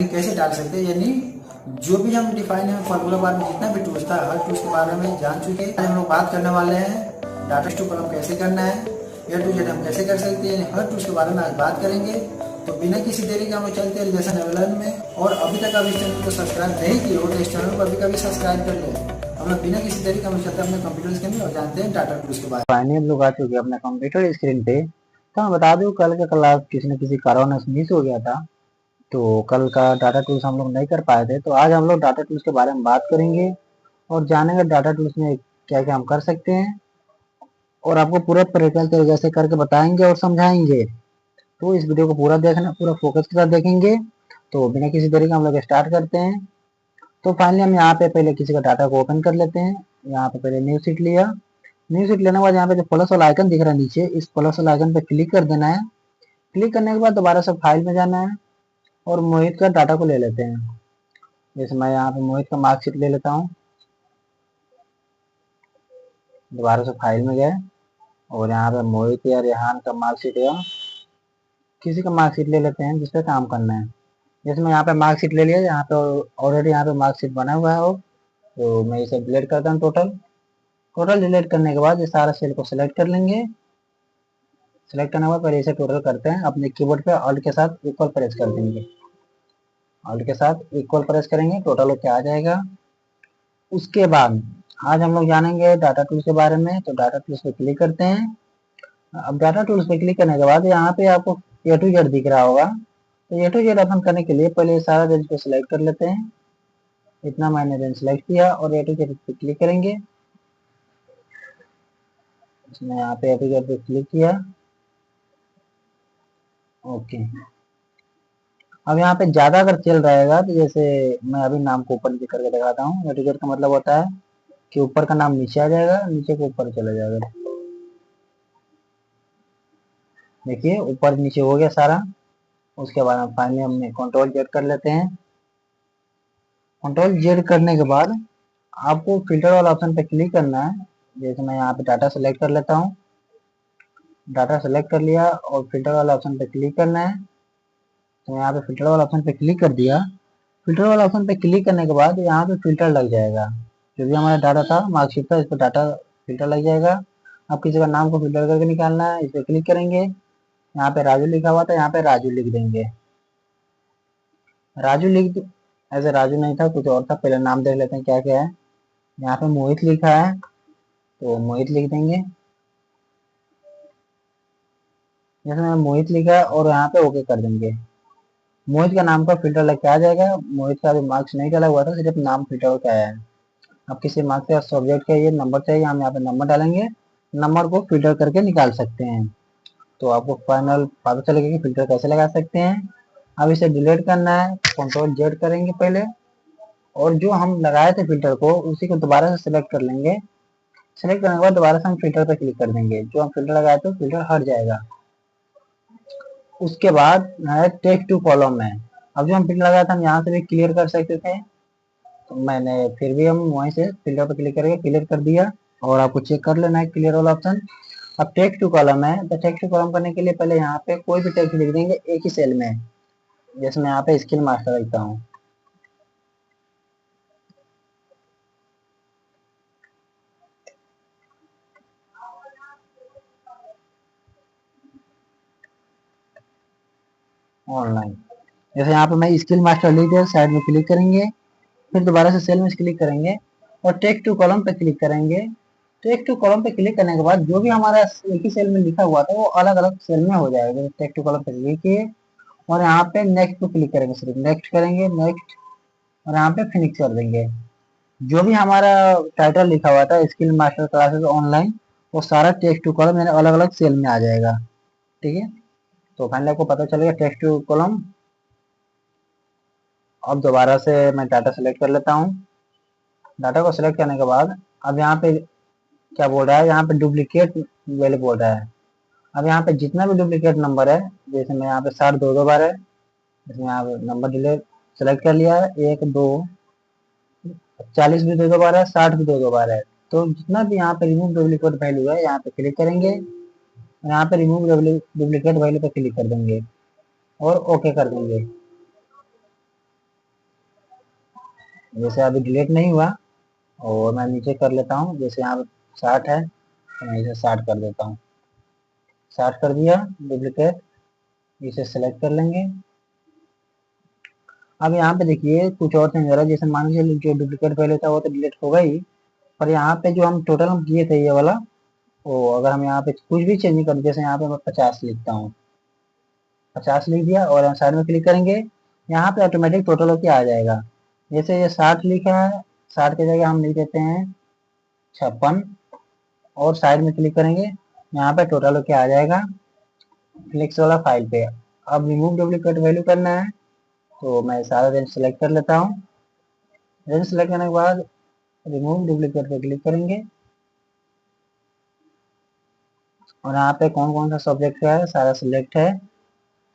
कैसे डाल सकते हैं, यानी जो भी हम डिफाइन है फॉर्मूला बार में जितना भी टूल्स था हर टूल्स के बारे में जान चुके हैं। आज हम लोग बात करने वाले हैं डाटा टू कॉलम कैसे करना है, ए टू जेड हम कैसे कर सकते हैं, हर टूल्स के बारे में आज बात करेंगे। तो बिना किसी देरी के हम लोग चलते हैं रिलेशन लेवल में। और अभी तक आप इस चैनल को सब्सक्राइब नहीं किए हो तो इस चैनल को अभी कभी सब्सक्राइब कर ले। हम लोग बिना किसी देरी के हम लोग चलते हैं अपने कंप्यूटर स्क्रीन में और जानते हैं डाटा टूल्स के बारे में। फाइनली हम लोग आ चुके हैं अपने कंप्यूटर स्क्रीन पे। तो मैं बता दूं, कल का क्लास किसी न किसी कारणवश मिस हो गया था, तो कल का डाटा टूल्स हम लोग नहीं कर पाए थे। तो आज हम लोग डाटा टूल्स के बारे में बात करेंगे और जानेंगे डाटा टूल्स में क्या क्या हम कर सकते हैं, और आपको पूरा प्रैक्टिकल तरीके से करके बताएंगे और समझाएंगे। तो इस वीडियो को पूरा देखना, पूरा फोकस के साथ देखेंगे। तो बिना किसी देरी के हम लोग स्टार्ट करते हैं। तो फाइनली हम यहाँ पे पहले किसी का डाटा को ओपन कर लेते हैं। यहाँ पे पहले न्यू शीट लिया। न्यू शीट लेने के बाद यहाँ पे जो प्लस वाला आइकन दिख रहा है नीचे, इस प्लस वाला आइकन पे क्लिक कर देना है। क्लिक करने के बाद दोबारा से फाइल में जाना है और मोहित का डाटा को ले लेते हैं। जैसे मैं यहाँ पे मोहित का मार्कशीट ले लेता हूँ। दोबारा से फाइल में गए और यहाँ पे मोहित या रेहान का मार्कशीट या किसी का मार्कशीट ले लेते हैं जिसपे काम करना है। जैसे मैं यहाँ पे मार्कशीट ले लिया, यहाँ पे ऑलरेडी यहाँ पे मार्कशीट बना हुआ है। तो मैं इसे डिलीट करता हूँ। टोटल डिलीट करने के बाद ये सारा सेल को सिलेक्ट कर लेंगे। सिलेक्ट करने के बाद पहले इसे टोटल करते हैं। अपने कीबोर्ड पे ऑल्ट के साथ इक्वल प्रेस कर देंगे। ऑल्ट के साथ इक्वल प्रेस करेंगे, टोटल क्या आ जाएगा। उसके बाद आज हम लोग जानेंगे डाटा टूल्स के बारे में। तो डाटा टूल्स पे क्लिक करते हैं। अब डाटा टूल्स पे क्लिक करने के बाद यहाँ पे आपको ए टू जेड दिख रहा होगा। तो ए टू जेड ओपन करने के लिए पहले सारा रेंज को सिलेक्ट कर लेते हैं। इतना मैंने रेंज सिलेक्ट किया और ए टू जेड पे क्लिक करेंगे। इसमें यहाँ पे ए टू जेड पे क्लिक किया। ओके। अब यहाँ पे ज्यादा अगर चल रहेगा तो जैसे मैं अभी नाम को ऊपर नीचे करके दिखाता हूँ। ए टू जेड का मतलब होता है कि ऊपर का नाम नीचे आ जाएगा, नीचे को ऊपर चला जाएगा। देखिए ऊपर नीचे हो गया सारा। उसके बाद हम फाइनली हमने कंट्रोल जेड कर लेते हैं। कंट्रोल जेड करने के बाद आपको फिल्टर वाला ऑप्शन पे क्लिक करना है। जैसे मैं यहाँ पे डाटा सेलेक्ट कर लेता हूँ। डाटा सेलेक्ट कर लिया और फिल्टर वाला ऑप्शन पे क्लिक करना है। तो यहाँ पे फिल्टर वाला ऑप्शन पे क्लिक कर दिया। फिल्टर वाला ऑप्शन पे क्लिक करने के बाद यहाँ पे फिल्टर लग जाएगा। जो भी हमारा डाटा था, मार्कशीट था, इस पर डाटा फिल्टर लग जाएगा। आप किसी का नाम को फिल्टर करके निकालना है, इस पर क्लिक करेंगे। यहाँ पे राजू लिखा हुआ था, यहाँ पे राजू लिख देंगे। राजू लिख, ऐसे राजू नहीं था, कुछ और था। पहले नाम देख लेते हैं क्या क्या है। यहाँ पे मोहित लिखा है तो मोहित लिख देंगे। जैसे मैंने मोहित लिखा और यहाँ पे ओके कर देंगे। मोहित का नाम का फिल्टर लग के आ जाएगा। मोहित का अभी मार्क्स नहीं डाला हुआ था, सिर्फ नाम फिल्टर होकर आया है। अब किसी मार्क्स का सब्जेक्ट का ये नंबर चाहिए, हम यहाँ पे नंबर डालेंगे। नंबर को फिल्टर करके निकाल सकते हैं। तो आपको फाइनल पता चलेगा कि फिल्टर कैसे लगा सकते हैं। अब इसे डिलीट करना है, कंट्रोल जेड करेंगे पहले, और जो हम लगाए थे फिल्टर को उसी को दोबारा से सिलेक्ट कर लेंगे। सिलेक्ट करने के बाद दोबारा से हम फिल्टर पर क्लिक कर देंगे। जो हम फिल्टर लगाए थे फिल्टर हट जाएगा। उसके बाद है टेक्स्ट टू कॉलम में। अब जो हम फिल्टर लगाया था हम यहाँ से भी क्लियर कर सकते थे, तो मैंने फिर भी हम वहीं से फिल्टर पर क्लिक करके क्लियर कर दिया। और आपको चेक कर लेना है क्लियर वाला ऑप्शन। अब टेक्स्ट टू कॉलम है, तो टेक्स्ट टू कॉलम करने के लिए पहले यहाँ पे कोई भी टेक्स्ट लिख देंगे एक ही सेल में। जैसे मैं यहाँ पे स्किल मास्टर लिखता हूँ। ऑनलाइन, जैसे यहाँ पे मैं स्किल मास्टर लिख दिया, साइड में क्लिक करेंगे। फिर दोबारा से सेल में क्लिक करेंगे और टेक्स्ट टू कॉलम पे क्लिक करेंगे। टेक्स्ट टू कॉलम पे क्लिक करने के बाद जो भी हमारा एक ही सेल में लिखा हुआ था वो अलग अलग सेल में हो जाएगा। जैसे टेक्स्ट टू कॉलम पे क्लिक किए और यहाँ पे नेक्स्ट पे क्लिक करेंगे, सिर्फ नेक्स्ट करेंगे, नेक्स्ट, और यहाँ पे फिनिश कर देंगे। जो भी हमारा टाइटल लिखा हुआ था स्किल मास्टर क्लासेस ऑनलाइन, वो सारा टेक्स्ट टू कॉलम यानी अलग अलग सेल में आ जाएगा। ठीक है, तो फाइनली आपको पता चलेगा टेक्स्ट टू कॉलम। अब दोबारा से मैं डाटा सेलेक्ट कर लेता हूँ। डाटा को सिलेक्ट करने के बाद अब यहाँ पे क्या बोल रहा है, यहाँ पे डुप्लीकेट वैल्यू बोल रहा है। अब यहाँ पे जितना भी डुप्लीकेट नंबर है, जैसे मैं यहाँ पे 60 दो बार है, इसमें यहाँ पे नंबर डिलीट सेलेक्ट कर लिया है। 1 2 40 भी दो बार है, 60 भी दो बार है। तो जितना भी यहाँ पे रिमूव डुप्लीकेट वैल्यू है यहाँ पे क्लिक करेंगे, यहाँ पे रिमूव डुप्लीकेट वैल्यू पे क्लिक कर देंगे और ओके कर देंगे। जैसे अभी डिलीट नहीं हुआ, और मैं नीचे कर लेता हूँ, जैसे यहाँ पे 60 है तो मैं इसे 60 कर देता हूँ। 60 कर दिया डुप्लीकेट, इसे सेलेक्ट कर लेंगे। अब यहाँ पे देखिए कुछ और चेंज हो रहा है, जैसे मान लीजिए जो डुप्लीकेट पहले था वो तो डिलीट होगा ही, पर यहाँ पे जो हम टोटल हम किए थे ये वाला, वो अगर हम यहाँ पे कुछ भी चेंज कर, जैसे यहाँ पे मैं 50 लिखता हूँ, 50 लिख दिया और साइड में क्लिक करेंगे, यहाँ पे ऑटोमेटिक टोटल होके आ जाएगा। जैसे ये 60 लिखा है, 60 की जगह हम लिख देते हैं 56, और साइड में क्लिक करेंगे, यहाँ पे टोटल होके आ जाएगा फ्लिक्स वाला फाइल पे। अब रिमूव डुप्लीकेट वैल्यू करना है, तो मैं सारा रेंज सेलेक्ट कर लेता हूँ। रेंज सेलेक्ट करने के बाद रिमूव डुप्लीकेट पे क्लिक करेंगे, और यहाँ पे कौन कौन सा सब्जेक्ट है सारा सिलेक्ट है,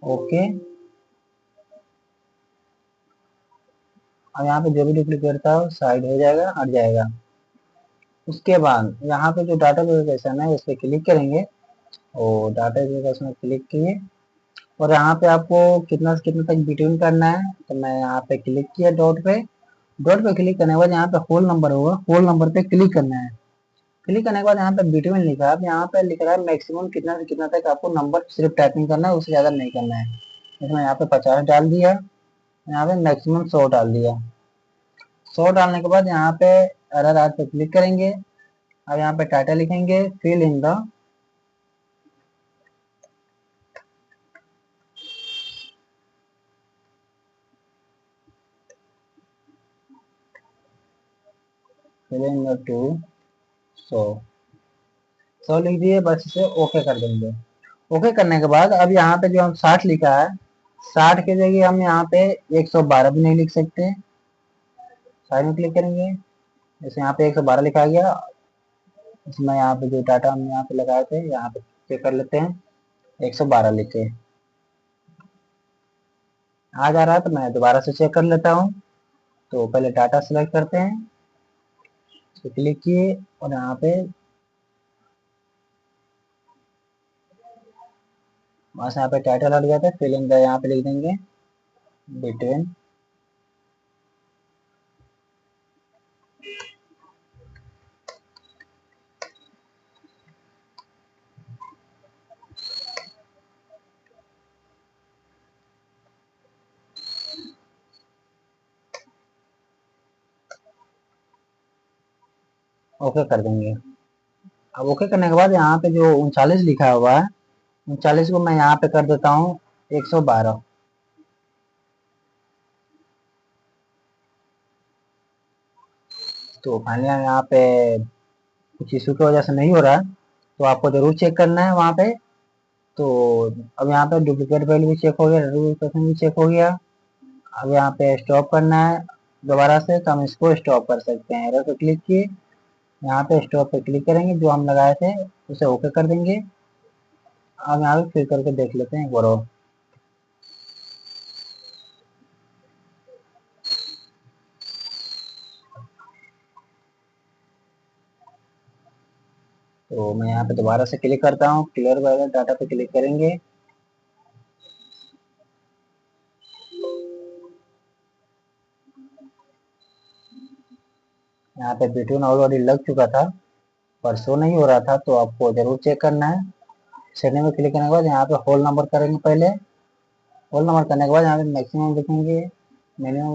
ओके। अब यहाँ पे जो भी डुप्लीकेट था साइड हो जाएगा, हट जाएगा। उसके बाद यहाँ पे जो डाटा वेरिफिकेशन है इस पर क्लिक करेंगे, और डाटा वेरिफिकेशन में क्लिक किए, और यहाँ पे आपको कितना से कितना तक बिटवीन करना है, तो मैं यहाँ पे क्लिक किया डॉट पे। डॉट पे क्लिक करने के बाद यहाँ पे होल नंबर होगा, होल नंबर पे क्लिक करना है। क्लिक करने के बाद यहाँ पे बिटवीन लिखा है, यहाँ पे लिख रहा है मैक्सिमम कितना से कितना तक आपको नंबर सिर्फ टाइपिंग करना है, उससे ज़्यादा नहीं करना है। इसमें यहाँ पे 50 डाल दिया, यहाँ पे मैक्सिमम 100 डाल दिया। 100 डालने के बाद यहाँ पे एरर आर पे क्लिक करेंगे। अब यहाँ पे टाइटल लिखेंगे फिल इन द टू 100 लिख दिए, बस इसे ओके कर देंगे। ओके करने के बाद अब यहाँ पे जो हम 60 लिखा है, 60 की जगह हम यहाँ पे 112 भी नहीं लिख सकते। साइड में क्लिक करेंगे, जैसे यहाँ पे 112 लिखा गया, इसमें यहाँ पे जो डाटा हम यहाँ पे लगाए थे यहाँ पे चेक कर लेते हैं, 112 लिखे आ जा रहा है, तो मैं दोबारा से चेक कर लेता हूँ। तो पहले डाटा सिलेक्ट करते हैं, तो क्लिक किए, और यहाँ पे बस यहाँ पे टाइटल हट गया था, फिल इन द यहाँ पे लिख देंगे बिटवीन। ओके कर देंगे। अब ओके करने के बाद यहाँ पे जो 39 लिखा हुआ है, 39 को मैं यहाँ पे कर देता हूँ 112। तो फाइनली यहाँ पे कुछ इशू की वजह से नहीं हो रहा है, तो आपको जरूर चेक करना है वहाँ पे। तो अब यहाँ पे डुप्लीकेट वैल्यू भी चेक हो गया, रजिस्ट्रेशन भी चेक हो गया। अब यहाँ पे स्टॉप करना है दोबारा से, तो हम इसको स्टॉप कर सकते हैं। एरर पे क्लिक किए, यहाँ पे स्टॉप पे क्लिक करेंगे, जो हम लगाए थे उसे ओके कर देंगे। अब यहाँ पे फिर करके देख लेते हैं एक बार और। तो मैं यहाँ पे दोबारा से क्लिक करता हूँ, क्लियर वाले डाटा पे क्लिक करेंगे। यहाँ पे बिटवीन ऑलरेडी लग चुका था, पर शो नहीं हो रहा था, तो आपको जरूर चेक करना है। सेटिंग में क्लिक करने के बाद यहाँ पे होल नंबर करेंगे पहले। होल नंबर करने के बाद यहाँ पे मैक्सिमम लिखेंगे, मिनिमम,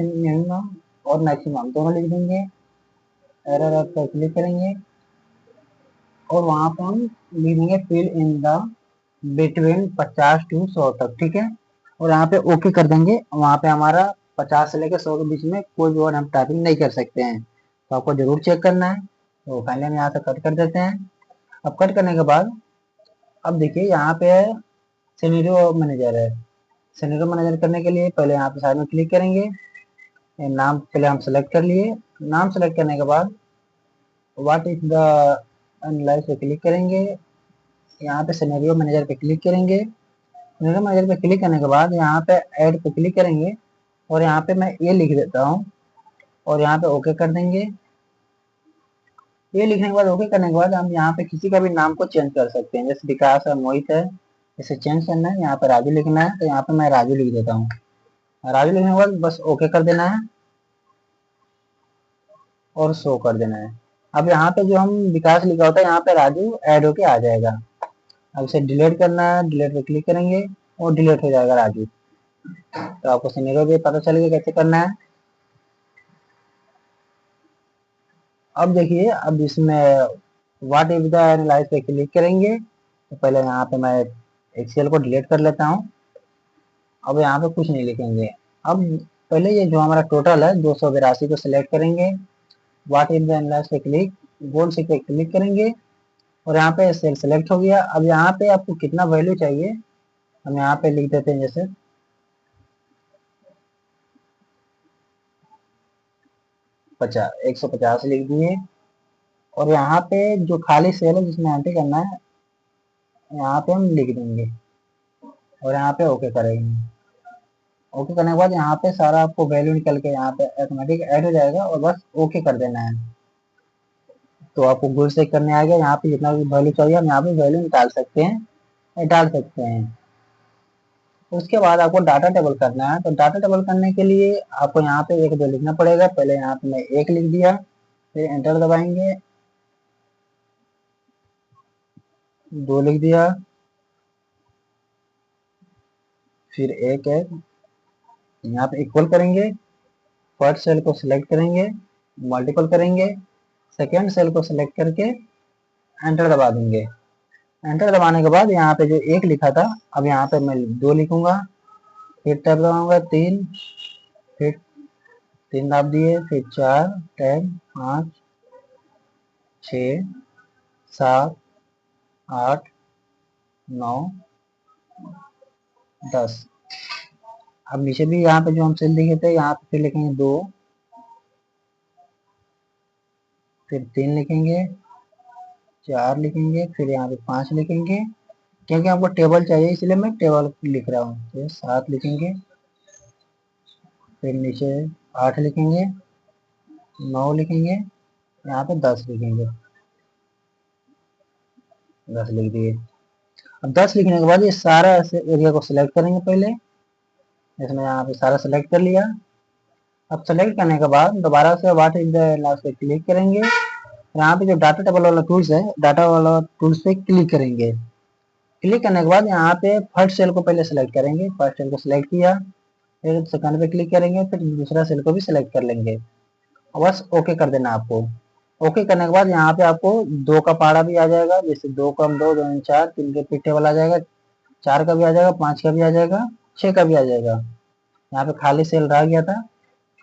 मिनिमम और मैक्सिमम दोनों लिख देंगे। एरर पर क्लिक करेंगे, और वहाँ पर हम लिख देंगे fill in the between 50 to 100 तक, ठीक है। और यहाँ पे ओके कर देंगे। वहाँ पे हमारा 50 से लेकर 100 के बीच में कोई भी और हम टाइपिंग नहीं कर सकते हैं, तो आपको जरूर चेक करना है। तो फाइनली हम यहाँ से कट कर देते हैं। अब कट करने के बाद अब देखिए यहाँ पे सिनेरियो मैनेजर है। सिनेरियो मैनेजर करने के लिए पहले यहाँ पे साइड में क्लिक करेंगे, नाम पहले हम सेलेक्ट कर लिए। नाम सेलेक्ट करने के बाद व्हाट इज द एनालाइज पे क्लिक करेंगे, यहाँ पे सिनेरियो मैनेजर पे क्लिक करेंगे। सिनेरियो मैनेजर पे क्लिक करने के बाद यहाँ पे ऐड पे क्लिक करेंगे, और यहाँ पे मैं ये लिख देता हूँ, और यहाँ पे ओके कर देंगे। ये लिखने के बाद ओके करने के बाद हम यहाँ पे किसी का भी नाम को चेंज कर सकते हैं, जैसे विकास है, मोहित है, इसे चेंज करना है। यहाँ पे राजू लिखना है, तो यहाँ पे मैं राजू लिख देता हूँ। राजू लिखने के बाद बस ओके कर देना है। और शो कर देना है। अब यहाँ पे जो हम विकास लिखा होता है यहाँ पे राजू ऐड होके आ जाएगा। अब इसे डिलीट करना है, डिलीट पे क्लिक करेंगे और डिलीट हो जाएगा राजू। तो आपको सिनेरियो भी पता चल गया कैसे करना है। अब देखिए, अब इसमें व्हाट इज द एनालाइज पे क्लिक करेंगे। तो पहले यहाँ पे मैं एक्सेल को डिलीट कर लेता हूँ। अब यहाँ पे कुछ नहीं लिखेंगे। अब पहले ये जो हमारा टोटल है 282 को सिलेक्ट करेंगे, व्हाट इज द एनालाइज पे क्लिक, गोल से पे क्लिक करेंगे और यहाँ पे सेल सेलेक्ट हो गया। अब यहाँ पे आपको कितना वैल्यू चाहिए हम यहाँ पे लिख देते हैं, जैसे 150 लिख दिए। और यहाँ पे जो खाली सेल है जिसमें एंट्री करना है यहाँ पे हम लिख देंगे और यहाँ पे ओके करेंगे। ओके करने के बाद यहाँ पे सारा आपको वैल्यू निकल के यहाँ पे ऑटोमेटिक ऐड हो जाएगा और बस ओके कर देना है। तो आपको गुड से करने आ गया। यहाँ पे जितना भी वैल्यू चाहिए हम यहाँ पे वैल्यू निकाल सकते हैं, डाल सकते हैं। उसके बाद आपको डाटा टेबल करना है। तो डाटा टेबल करने के लिए आपको यहाँ पे 1 2 लिखना पड़ेगा। पहले यहाँ पे मैं 1 लिख दिया, फिर एंटर दबाएंगे, 2 लिख दिया, फिर 1 है, यहाँ पे इक्वल करेंगे, फर्स्ट सेल को सिलेक्ट करेंगे, मल्टीपल करेंगे, सेकेंड सेल को सिलेक्ट करके एंटर दबा देंगे। एंटर दबाने के बाद यहाँ पे जो 1 लिखा था अब यहाँ पे मैं 2 लिखूंगा, फिर टैब दबाऊंगा 3, फिर 3 दाब दिए, फिर 4 टैब, 5 6 7 8 9 10। अब नीचे भी यहाँ पे जो हम सेल लिखे थे यहाँ पे फिर लिखेंगे 2, फिर 3 लिखेंगे, 4 लिखेंगे, फिर यहाँ पे 5 लिखेंगे, क्योंकि आपको टेबल चाहिए इसलिए मैं टेबल लिख रहा हूँ। फिर 7 लिखेंगे, फिर नीचे 8 लिखेंगे, 9 लिखेंगे, यहाँ पे 10 लिखेंगे, 10 लिख दिए। अब 10 लिखने के बाद ये सारा ऐसे एरिया को सिलेक्ट करेंगे पहले, इसमें यहाँ पे सारा सिलेक्ट कर लिया। अब सेलेक्ट करने के बाद दोबारा से व्हाट इज द लास्ट पे क्लिक करेंगे। यहाँ पे जो डाटा टेबल वाला टूल्स है, डाटा वाला टूल्स पे क्लिक करेंगे। क्लिक करने के बाद यहाँ पे फर्स्ट सेल को पहले सेलेक्ट करेंगे, फर्स्ट सेल को सिलेक्ट किया, फिर सेकंड पे क्लिक करेंगे, फिर दूसरा सेल को भी सिलेक्ट कर लेंगे और बस ओके कर देना आपको। ओके करने के बाद यहाँ पे आपको 2 का पारा भी आ जाएगा, जैसे 2 कम 2 2 4, 3 के फिर टेबल आ जाएगा, 4 का भी आ जाएगा, 5 का भी आ जाएगा, 6 का भी आ जाएगा। यहाँ पे खाली सेल रह गया था,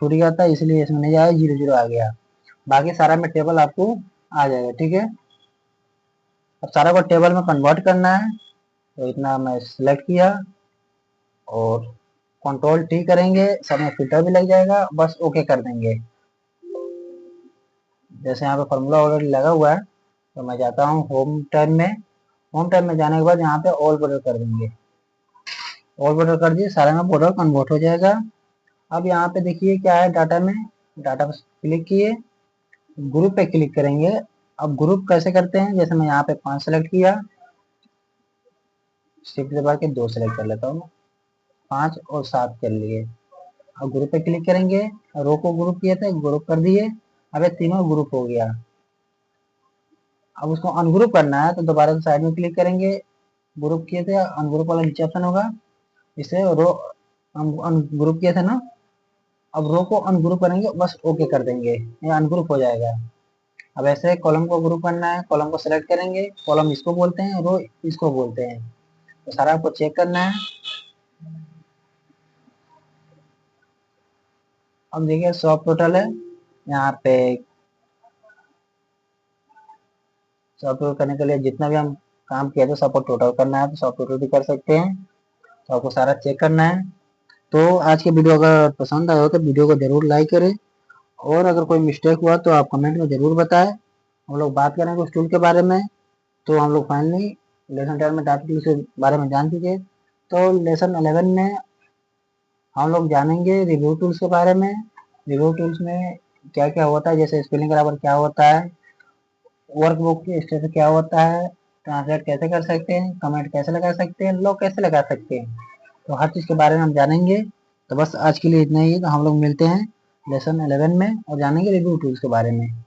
छूट गया था, इसलिए इसमें नहीं आया, 0 0 आ गया। बाकी सारा में टेबल आपको आ जाएगा। ठीक है, अब सारा को टेबल में कन्वर्ट करना है। तो इतना मैं सिलेक्ट किया और कंट्रोल टी करेंगे, सब में फिल्टर भी लग जाएगा, बस ओके कर देंगे। जैसे यहाँ पे फॉर्मूला ऑलरेडी लगा हुआ है तो मैं जाता हूँ होम टैब में। होम टैब में जाने के बाद यहाँ पे ऑल बॉर्डर कर देंगे, ऑल बॉर्डर कर दिए, सारे में बॉर्डर कन्वर्ट हो जाएगा। अब यहाँ पे देखिए क्या है, डाटा में, डाटा पर क्लिक किए, ग्रुप पे क्लिक करेंगे। अब ग्रुप कैसे करते हैं, जैसे मैं यहाँ पे 5 सेलेक्ट किया, शिफ्ट दबा के 2 सेलेक्ट कर लेता हूँ, 5 और 7 कर लिए। अब ग्रुप पे क्लिक करेंगे, रो को ग्रुप किए थे, ग्रुप कर दिए, अब ये तीनों ग्रुप हो गया। अब उसको अनग्रुप करना है तो दोबारा से साइड में क्लिक करेंगे, ग्रुप किए थे, अनग्रुप वाला नीचे ऑप्शन होगा, इसे रो अनग्रुप किए थे ना, अब रो को अनग्रुप करेंगे, बस ओके कर देंगे, ये अनग्रुप हो जाएगा। अब ऐसे कॉलम को ग्रुप करना है, कॉलम को सेलेक्ट करेंगे, कॉलम इसको बोलते हैं, रो इसको बोलते हैं। तो सारा आपको चेक करना है। अब देखिए सब टोटल है, यहाँ पे सब टोटल करने के लिए जितना भी हम काम किया था सबको टोटल करना है, तो सब टोटल भी कर सकते हैं। तो आपको सारा चेक करना है। तो आज की वीडियो अगर पसंद आया हो तो वीडियो को जरूर लाइक करें, और अगर कोई मिस्टेक हुआ तो आप कमेंट में जरूर बताएं। हम लोग बात करेंगे उस टूल के बारे में। तो हम लोग फाइनली लेसन 10 में डाटा टूल के बारे में जान चुके। तो लेसन 11 में हम लोग जानेंगे रिव्यू टूल्स के बारे में। रिव्यू टूल्स में क्या क्या होता है, जैसे स्पेलिंग ग्रामर क्या होता है, वर्कबुक के स्टेटस क्या होता है, ट्रांसलेट कैसे कर सकते हैं, कमेंट कैसे लगा सकते हैं, लॉग कैसे लगा सकते हैं, तो हर चीज़ के बारे में हम जानेंगे। तो बस आज के लिए इतना ही, तो हम लोग मिलते हैं लेसन 11 में और जानेंगे रिव्यू टूल्स के बारे में।